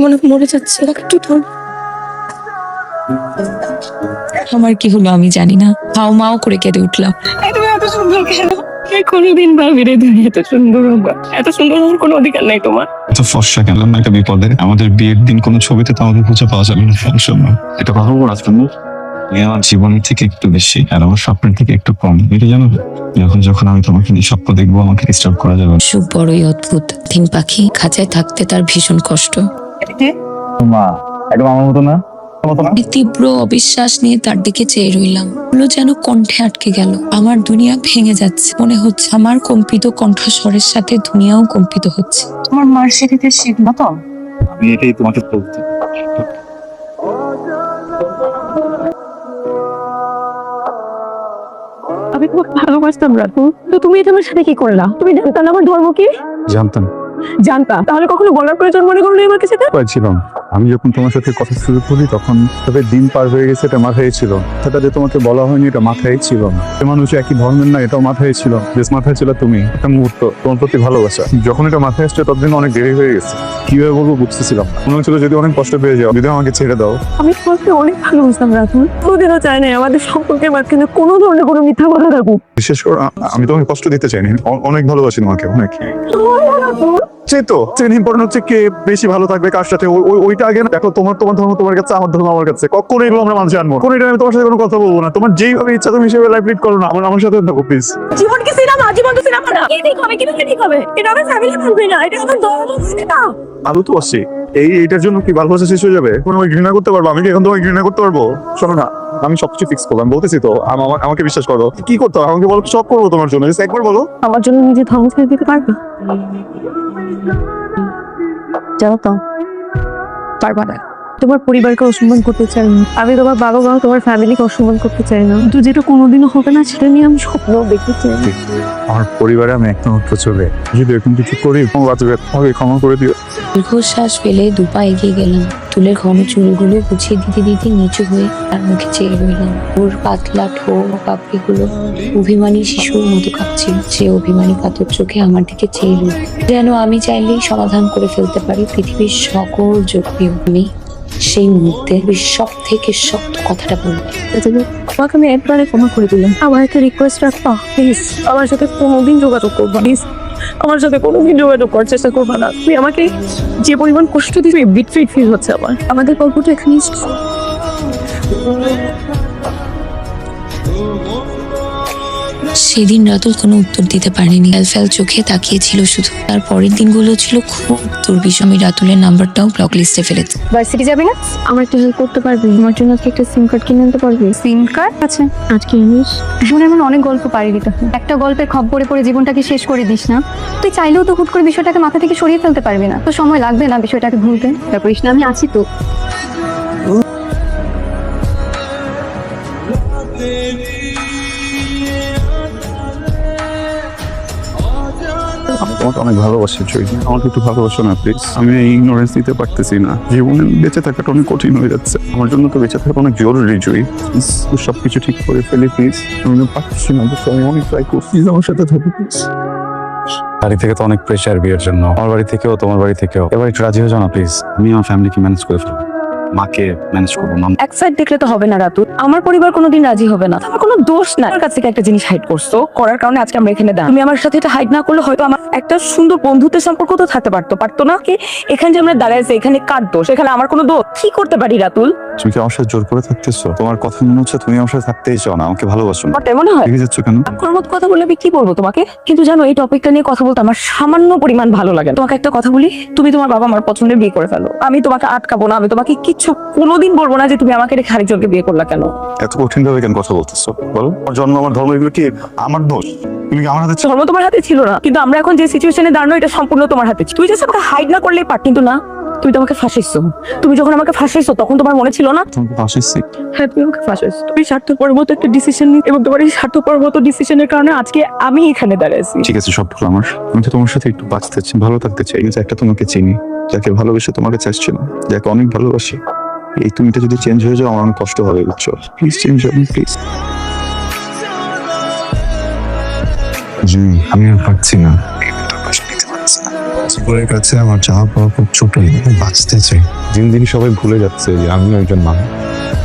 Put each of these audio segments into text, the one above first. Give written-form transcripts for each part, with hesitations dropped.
মনে মরে যাচ্ছে একটু ধর। আমার কি হলো আমি জানি না, হাও মাও করে কেঁদে উঠলাম। তুমি এত সুন্দর কেন? কোনোদিন ভাবি রে তুমি এত সুন্দর হবা? এত সুন্দর হওয়ার কোনো অধিকার নাই তোমার। এত ফর্সা কেন না একটা বিপদে? আমাদের বিয়ের দিন কোনো ছবিতে তো আমাদের খুঁজে পাওয়া যাবে না। সমস্যা এটা কথা বলবো আজকে তুমি আমার জীবনের থেকে একটু বেশি আর আমার স্বপ্নের থেকে একটু কম, এটা জানো? যখন যখন আমি তোমাকে নিয়ে স্বপ্ন দেখবো আমাকে ডিস্টার্ব করা যাবে না। সুখ বড়ই অদ্ভুত। তিন পাখি খাঁচায় থাকতে তার ভীষণ কষ্ট। মা একদম আমার মতো না। তীব্র অবিশ্বাস নিয়ে তার দিকে চেয়ে রইলাম। হলো যেন কণ্ঠে আটকে গেল। আমার দুনিয়া ভেঙে যাচ্ছে, মনে হচ্ছে আমার কম্পিত কণ্ঠস্বরের সাথে দুনিয়াও কম্পিত হচ্ছে। তোমার মার সেদিতে শিখবা তো? আমি এটাই তোমাকে বলতে। আমি তোমাকে ভালোবাসতাম রাতু, তো তুমি এটা আমার সাথে কি করলা? তুমি জানতা না আমার ধর্ম কি? জানতাম। জানতা, তাহলে কখনো বলার প্রয়োজন মনে করো না আমার কাছে? ছিলাম আমি যখন তোমার সাথে কথা শুরু করি তখন তবে দিন পার হয়ে গেছে, এটা মাথায় ছিল। সেটা যে তোমাকে বলা হয়নি এটা মাথায় ছিল। মানুষ একই ধর্মের না, এটাও মাথায় ছিল। বেশ মাথায় ছিল তুমি একটা মুহূর্ত তোমার প্রতি ভালোবাসা। যখন এটা মাথায় আসছে ততদিন অনেক দেরি হয়ে গেছে। কিভাবে বলবো বুঝতেছিলাম। মনে হচ্ছিল যদি অনেক কষ্ট পেয়ে যাও, যদি আমাকে ছেড়ে দাও। আমি তোমাকে অনেক ভালোবাসতাম রাতুল, কোনোদিনও চাই না আমাদের সম্পর্কের মাঝখানে কোনো ধরনের কোনো মিথ্যা কথা থাকুক। বিশেষ করে আমি তোমাকে কষ্ট দিতে চাইনি। অনেক ভালোবাসি তোমাকে, অনেক। ইম্পর্টেন্ট হচ্ছে কে বেশি ভালো থাকবে কার সাথে, ওইটা আগে না। দেখো তোমার তোমার ধর্ম তোমার কাছে, আমার ধর্ম আমার কাছে। কখনো এগুলো আমরা মানুষ আনবো কোনো, আমি তোমার সাথে কোনো কথা বলবো না। তোমার যেইভাবে ইচ্ছা তুমি সেভাবে লাইফ লিড করো না, আমার সাথে থাকো প্লিজ। জীবন কি সিনেমা? জীবন তো সিনেমা না। কি ঠিক হবে, কিভাবে ঠিক হবে? এটা আমার ফ্যামিলি মানবে না, এটা আমার ধর্ম না। ভালো তো আছি, এইটার জন্য কি ভালোবাসা শেষ হয়ে যাবে? কোনো ঘৃণা করতে পারবো? আমি কি এখন তোমাকে ঘৃণা করতে পারবো? শোনো না, আমি সবকিছু ফিক্স করলাম, বলতেছি তো। আমাকে বিশ্বাস করো। কি করতে হবে আমাকে বলো, সব করবো তোমার জন্য। একবার বলো। আমার জন্য নিজে ধর্ম ছেড়ে দিতে পারবে? জানো তো, পারবা না। তোমার পরিবারকে অসম্মান করতে চাই না, আমি তোমার বাবা মা তোমার ফ্যামিলিকে অসম্মান করতে চাই না, কিন্তু যেটা কোনোদিনও হবে না সেটা নিয়ে আমি স্বপ্ন দেখতে চাই না। আমার পরিবারে আমি একটা মাত্র চলে, যদি এরকম কিছু করি আমাকে ক্ষমা করে দিও। দীর্ঘশ্বাস ফেলে দুপা এগিয়ে গেলাম। চুলের ঘন চুলগুলো গুছিয়ে দিতে দিতে নিচু হয়ে তার মুখে চেয়ে রইলাম। ওর পাতলা ঠোঁট পাপড়িগুলো অভিমানী শিশুর মতো কাঁপছিল। সে অভিমানী কাতর চোখে আমার দিকে চেয়ে রইল, যেন আমি চাইলেই সমাধান করে ফেলতে পারি পৃথিবীর সকল জটিল। আমি সেই মুহূর্তে সব থেকে শক্ত কথাটা বলবো। তোমাকে আমি একবারে ক্ষমা করে দিলাম। আমার একটা রিকোয়েস্ট রাখবা প্লিজ, আমার সাথে কোনোদিন যোগাযোগ করবা প্লিজ। আমার সাথে কোনোদিন যোগাযোগ করার চেষ্টা করবা না। তুমি আমাকে যে পরিমাণ কষ্ট দিচ্ছি, বিট্রিট ফিল হচ্ছে আমার। আমাদের গল্পটা এখানেই শেষ। সেদিন রাতুল কোনো উত্তর দিতে পারেনি, ফ্যাল চোখে তাকিয়েছিল শুধু। তার পরের দিনগুলো ছিল খুব দুর্বিষহ। আমি রাতুলের নাম্বারটাও ব্লক লিস্টে ফেলেছি। ভার্সিটি যাবি না? আমার একটু হেল্প করতে পারবি? আমার জন্য আজকে একটা সিম কার্ড কিনে আনতে পারবি? সিম কার্ড আছে। আজকে ইংলিশ জীবনে এমন অনেক গল্প পাড়ি দিতে হয়, একটা গল্পের খপ্পরে পড়ে জীবনটাকে শেষ করে দিস না। তুই চাইলেও তো হুট করে বিষয়টাকে মাথা থেকে সরিয়ে ফেলতে পারবি না, তো সময় লাগবে না বিষয়টাকে ভুলতে। তারপর না, আমি আছি তো। আমি তোমাকে অনেক ভালোবাসি চৈতি, আমাকে একটু ভালোবাসো না প্লিজ। আমি ইগনোরেন্স দিতে পারতেছি না। জীবনে বেঁচে থাকাটা অনেক কঠিন হয়ে যাচ্ছে। আমার জন্য তো বেঁচে থাকা অনেক জরুরি জয়ী। সবকিছু ঠিক করে ফেলি প্লিজ। আমি তো পারতেছি না, আমি অনেক ট্রাই করছি, আমার সাথে থাকো প্লিজ। বাড়ি থেকে তো অনেক প্রেশার বিয়ের জন্য, আমার বাড়ি থেকেও তোমার বাড়ি থেকেও। এবার একটু রাজি হয়ে যাও না প্লিজ। আমি আমার ফ্যামিলিকে ম্যানেজ করে ফেলবো, মাকে ম্যানেজ করবো না। এক সাইড দেখলে তো হবে না রাতুল, আমার পরিবার কোনোদিন রাজি হবে না। আমার কোনো দোষ নাই। আমার কাছ থেকে একটা জিনিস হাইড করছো, করার কারণে আজকে আমরা এখানে দাঁড়াই। তুমি আমার সাথে এটা হাইড না করলে হয়তো আমার একটা সুন্দর বন্ধুত্বের সম্পর্ক তো থাকতে পারতো না কি? এখানে যে আমরা দাঁড়াই আছি, এখানে কার দোষ? এখানে আমার কোনো দোষ? কি করতে পারি রাতুল? তুমি কি আমার সাথে জোর করে থাকতেছো? তোমার কথা মনে হচ্ছে তুমি আমার সাথে থাকতেই চাও না, আমাকে ভালোবাসো না। আমার তাই মনে হয়? দেখে যাচ্ছ কেন? আপনার মতো কথা বলে আমি কি বলবো তোমাকে? কিন্তু জানো, এই টপিকটা নিয়ে কথা বলতে আমার সামান্য পরিমাণ ভালো লাগে। তোমাকে একটা কথা বলি, তুমি তোমার বাবা আমার পছন্দের বিয়ে করে ফেলো, আমি তোমাকে আটকাবো না। আমি তোমাকে কিচ্ছু কোনোদিন বলবো না যে তুমি আমাকে রেখে আরেকজনকে বিয়ে করলা কেন। এত কঠিন ভাবে কেন কথা বলতেছো বলো? আমার জন্ম, আমার ধর্ম, এগুলো কি আমার দোষ? তুমি কি আমার হাতে? ধর্ম তোমার হাতে ছিল না, কিন্তু আমরা এখন যে সিচুয়েশনে দাঁড়ানো এটা সম্পূর্ণ তোমার হাতে। তুই জাস্ট আমাকে হাইড না করলেই পার, কিন্তু না, তুমি তো আমাকে ফাঁসাইছো। তুমি যখন আমাকে ফাঁসাইছো তখন তোমার মনে ছিল না? তোমাকে ফাঁসিয়েছি। হ্যাঁ, তুমি আমাকে ফাঁসাইছো। তুমি স্বার্থপর মতো একটা ডিসিশন নিয়ে, এবং তোমার এই স্বার্থপর মতো ডিসিশনের কারণে আজকে আমি এখানে দাঁড়াইছি। ঠিক আছে, সব ভুল আমার। আমি তো তোমার সাথে একটু বাঁচতে চাই, ভালো থাকতে চাই। কিন্তু একটা তোমাকে চিনি, যাকে ভালোবেসে তোমাকে চাইছি না, যাকে অনেক ভালোবাসি। এই তুমিটা যদি চেঞ্জ হয়ে যাও আমার অনেক কষ্ট হবে, বুঝছো? প্লিজ চেঞ্জ হবে প্লিজ। জি, আমি আর পারছি না। ওর কাছে আমার চাওয়া পাওয়া খুব ছোট, বাঁচতে চাই। দিন দিন সবাই ভুলে যাচ্ছে যে আমিও একজন মানুষ।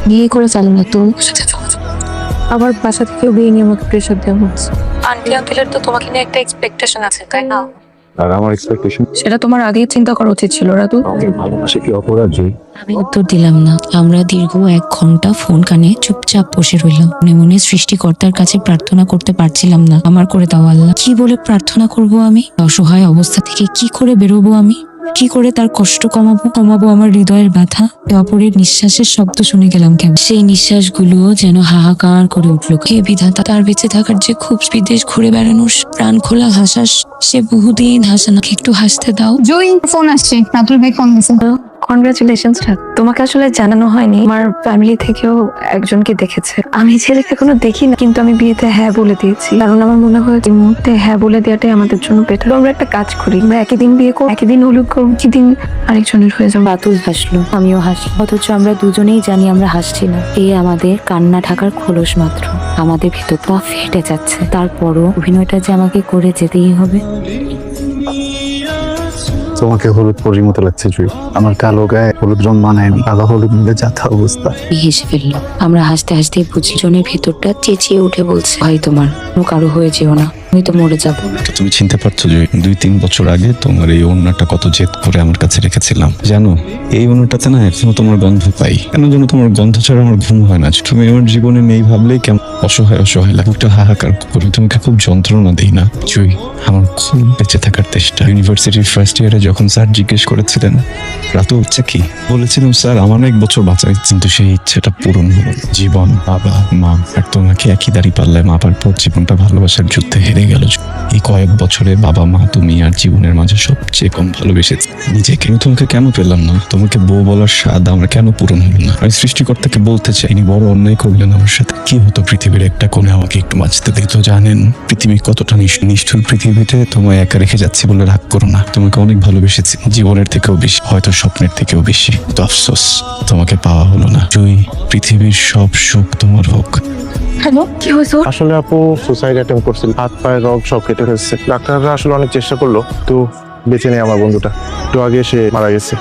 বিয়ে করে চালু না তো সাথে যোগাযোগ। আবার বাসা থেকেও বিয়ে নিয়ে আমাকে প্রেশার দেওয়া হচ্ছে। আন্টি আঙ্কেলের তো তোমাকে নিয়ে একটা এক্সপেকটেশন আছে, তাই না? আর আমার এক্সপেকটেশন, সেটা তোমার আগেই চিন্তা করা উচিত ছিল রাতু। আমাকে ভালোবাসে কি অপরাধ জয়ী? আমি উত্তর দিলাম না। আমরা দীর্ঘ 1 ঘন্টা ফোন কানে চুপচাপ বসে রইলাম। মনে মনে সৃষ্টিকর্তার কাছে প্রার্থনা করতে পারছিলাম না, আমার করে দাও আল্লাহ। কি বলে প্রার্থনা করব আমি? অসহায় অবস্থা থেকে কি করে বেরোবো আমি? কি করে তার কষ্ট কমাবো আমার হৃদয়ের ব্যথা? অপরের নিঃশ্বাসের শব্দ শুনে গেলাম কেমন। সেই নিঃশ্বাসগুলো যেন হাহাকার করে উঠলো। হে বিধাতা, তার বেঁচে থাকার যে খুব বিদেশ ঘুরে বেড়ানোর প্রাণ খোলা হাসাস, সে বহুদিন হাসা না। একটু হাসতে দাও। জয়ী ফোন আসছে, রাতুল ভাই ফোন দিয়েছে। কনগ্রাচুলেশনস। তোমাকে আসলে জানানো হয়নি, আমার ফ্যামিলি থেকেও একজনকে দেখেছে। আমি ছেলেকে এখনো দেখি না, কিন্তু আমি বিয়েতে হ্যাঁ বলে দিয়েছি। কারণ আমার মনে হয় এই মুহূর্তে হ্যাঁ বলে দেওয়াটাই আমাদের জন্য বেটার। আমরা একটা কাজ করি, আমরা একই দিন বিয়ে করব, একই দিন হলুদ করব, একই দিন আরেকজনের হয়ে যাবো। বাতুল হাসলো, আমিও হাসলাম। অথচ আমরা দুজনেই জানি আমরা হাসছি না। এই আমাদের কান্না ঢাকার খোলস মাত্র। আমাদের ভেতরটা ফেটে যাচ্ছে। তারপরও অভিনয়টা যে আমাকে করে যেতেই হবে। তোমাকে হলুদ পরির মতো লাগছে জয়ী। আমার কালো গায়ে হলুদ রং মানায় না, কালো হলুদ মিলে যাতা অবস্থা। আমি হেসে ফেললাম। আমরা হাসতে হাসতে বুঝি জনের ভেতরটা চেঁচিয়ে উঠে বলছে, ভাই তোমার কারো হয়ে যেও না, আমি তো মরে যাবো। তুমি চিনতে পারছো যে 2-3 বছর আগে তোমার এই ওড়নাটা কত জেদ করে আমার কাছে রেখেছিলাম জানো? এই ওড়নাটাতে না এখনো তোমার গন্ধ পাই। কেন যেন তোমার গন্ধ ছাড়া আমার ঘুম হয় না। তুমি আমার জীবনে নেই ভাবলেই কেমন অসহায় লাগে। একটু হাহাকার করি, তোমাকে খুব যন্ত্রণা দিই না জয়ী? আমার খুব বেঁচে থাকার চেষ্টা। ইউনিভার্সিটির ফার্স্ট ইয়ারে যখন স্যার জিজ্ঞেস করেছিলেন রাতু হচ্ছে কি, বলেছিলাম স্যার আমার 1 বছর বাঁচাই, কিন্তু সেই ইচ্ছেটা পূরণ হলো। জীবন, বাবা, মা আর তোমাকে একই দাঁড়ি পাল্লায় মাপার পর জীবনটা ভালোবাসার যুদ্ধে হেরে গেল। এই কয়েক বছরে বাবা, মা, তুমি আর জীবনের মাঝে সবচেয়ে কম ভালোবেসেছি নিজেকে। আমি তোমাকে কেন পেলাম না? তোমাকে বউ বলার স্বাদ আমার কেন পূরণ হলো না? আমি সৃষ্টিকর্তাকে বলতে চাইনি বড় অন্যায় করলেন আমার সাথে। কি হতো পৃথিবীর একটা কোণে আমাকে একটু বাঁচতে দিত? জানেন পৃথিবী কতটা নিষ্ঠুর। পৃথিবীতে তোমায় একা রেখে যাচ্ছি বলে রাগ করো না। তোমাকে অনেক ভালোবেসেছি, জীবনের থেকেও বেশি, হয়তো স্বপ্নের থেকেও বেশি। তো আফসোস তোমাকে পাওয়া হলো না জয়ী। পৃথিবীর সব সুখ তোমার হোক। হ্যালো, কি হয়েছে? আসলে আপু সুসাইড অ্যাটেম্প করছিল, হাত পায়ের রগ সব কেটে ফেলছে। ডাক্তাররা আসলে অনেক চেষ্টা করলো তো বেঁচে নেই আমার বন্ধুটা। একটু আগে সে মারা গেছে।